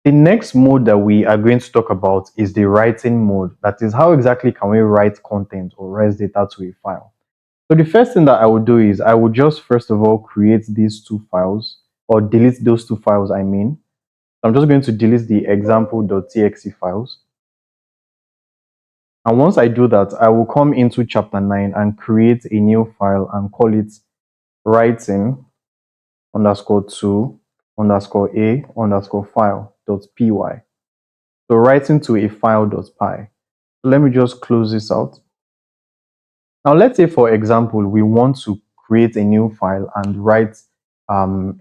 The next mode that we are going to talk about is the writing mode. That is, how exactly can we write content or write data to a file? So the first thing that I would do is I would just first of all create these two files or delete those two files, I mean. So I'm just going to delete the example.txt files. And once I do that, I will come into chapter 9 and create a new file and call it writing underscore 2 underscore a underscore file dot py. So writing to a file dot py. So let me just close this out. Now let's say, for example, we want to create a new file and write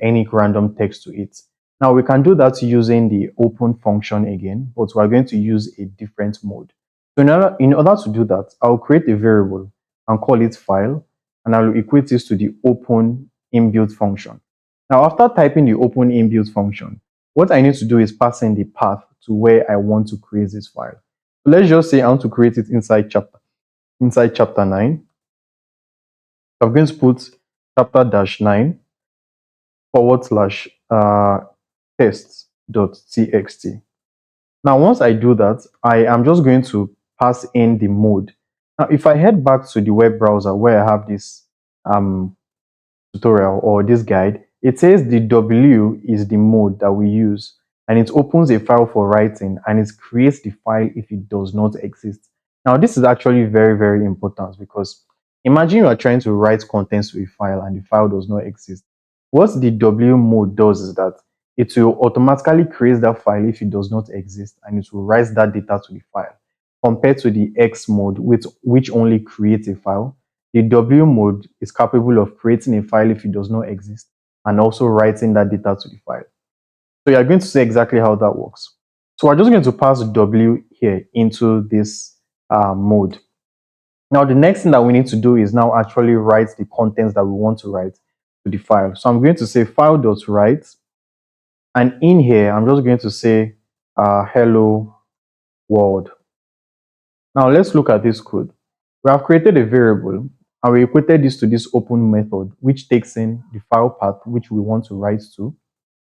any random text to it. Now we can do that using the open function again, but we're going to use a different mode. So in order to do that, I'll create a variable and call it file, and I'll equate this to the open inbuilt function. Now after typing the open inbuilt function, what I need to do is pass in the path to where I want to create this file. So let's just say I want to create it inside chapter 9. I'm going to put chapter dash 9 forward slash tests.txt. Now, once I do that, I am just going to pass in the mode. Now, if I head back to the web browser where I have this um, tutorial or this guide, it says the W is the mode that we use, and it opens a file for writing and it creates the file if it does not exist. Now, this is actually very, very important because imagine you are trying to write contents to a file and the file does not exist. What the W mode does is that it will automatically create that file if it does not exist, and it will write that data to the file, compared to the X mode, which only creates a file. The W mode is capable of creating a file if it does not exist and also writing that data to the file. So you're going to see exactly how that works. So we're just going to pass W here into this mode. Now the next thing that we need to do is now actually write the contents that we want to write to the file. So I'm going to say file.write, and in here I'm just going to say hello world. Now let's look at this code. We have created a variable and we equated this to this open method, which takes in the file path which we want to write to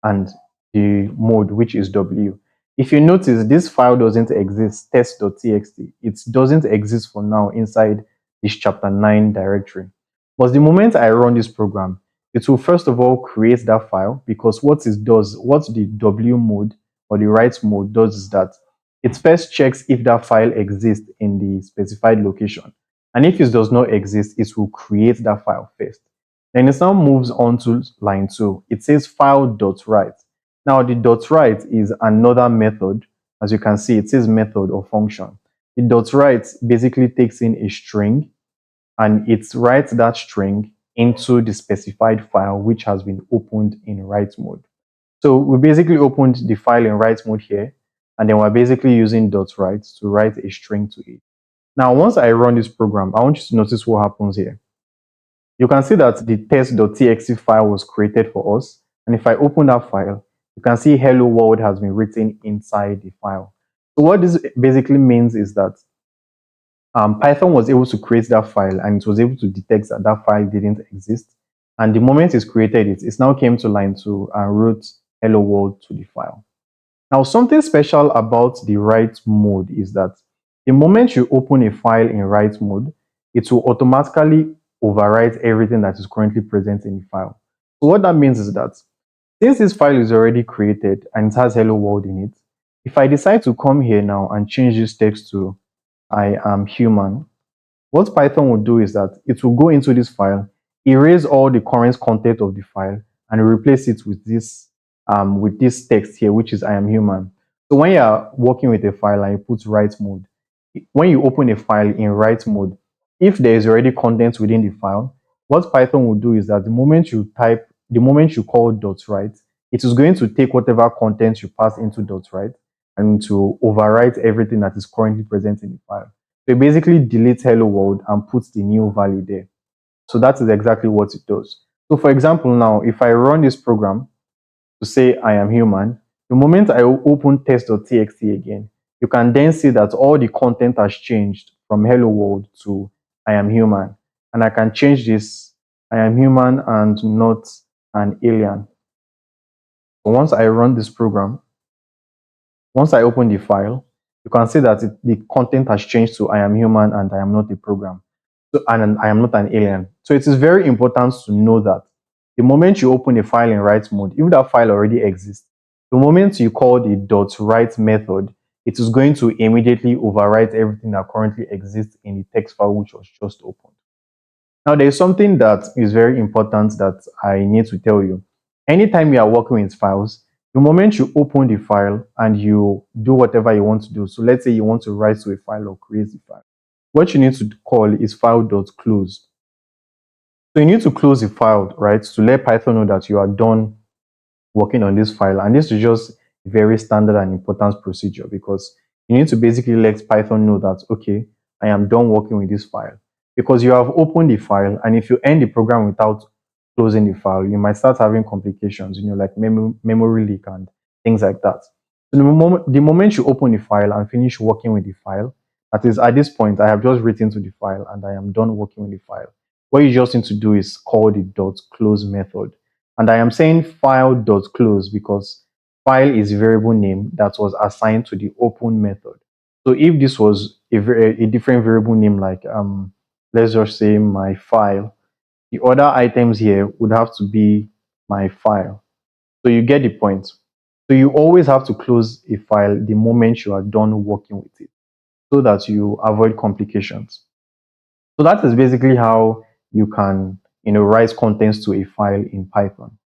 and the mode, which is W. If you notice, this file doesn't exist, test.txt. It doesn't exist for now inside this chapter 9 directory. But the moment I run this program, it will first of all create that file, because what the W mode or the write mode does is that it first checks if that file exists in the specified location. And if it does not exist, it will create that file first. Then it now moves on to line 2. It says file.write. Now the .write is another method. As you can see, it says method or function. The .write basically takes in a string and it writes that string into the specified file which has been opened in write mode. So we basically opened the file in write mode here, and then we're basically using .write to write a string to it. Now, once I run this program, I want you to notice what happens here. You can see that the test.txt file was created for us. And if I open that file, you can see hello world has been written inside the file. So what this basically means is that Python was able to create that file, and it was able to detect that that file didn't exist. And the moment it's created it, it's now came to line 2 and wrote hello world to the file. Now, something special about the write mode is that the moment you open a file in write mode, it will automatically overwrite everything that is currently present in the file. So what that means is that since this file is already created and it has hello world in it, if I decide to come here now and change this text to I am human, what Python will do is that it will go into this file, erase all the current content of the file, and replace it with this text here, which is I am human. So when you are working with a file and you put write mode, when you open a file in write mode, if there is already content within the file, what Python will do is that the moment you call .write, it is going to take whatever content you pass into .write and to overwrite everything that is currently present in the file. So it basically deletes hello world and puts the new value there. So that is exactly what it does. So for example, now if I run this program to say I am human, the moment I open test.txt again, you can then see that all the content has changed from hello world to I am human. And I can change this, I am human and not an alien. So once I run this program, Once I open the file, you can see that the content has changed to I am human and I am not a program. So, and I am not an alien. So it is very important to know that the moment you open a file in write mode, if that file already exists, the moment you call the .write method, it is going to immediately overwrite everything that currently exists in the text file which was just opened. Now, there is something that is very important that I need to tell you. Anytime you are working with files, the moment you open the file and you do whatever you want to do, so let's say you want to write to a file or create a file, what you need to call is file.close. So you need to close the file, right, to let Python know that you are done working on this file. And this is just a very standard and important procedure because you need to basically let Python know that, okay, I am done working with this file. Because you have opened the file, and if you end the program without closing the file, you might start having complications, like memory leak and things like that. So the moment you open the file and finish working with the file, that is at this point, I have just written to the file and I am done working with the file. What you just need to do is call the .close method. And I am saying file.close because file is a variable name that was assigned to the open method. So if this was a different variable name, like let's just say my file, the other items here would have to be my file. So you get the point. So you always have to close a file the moment you are done working with it so that you avoid complications. So that is basically how you can write contents to a file in Python.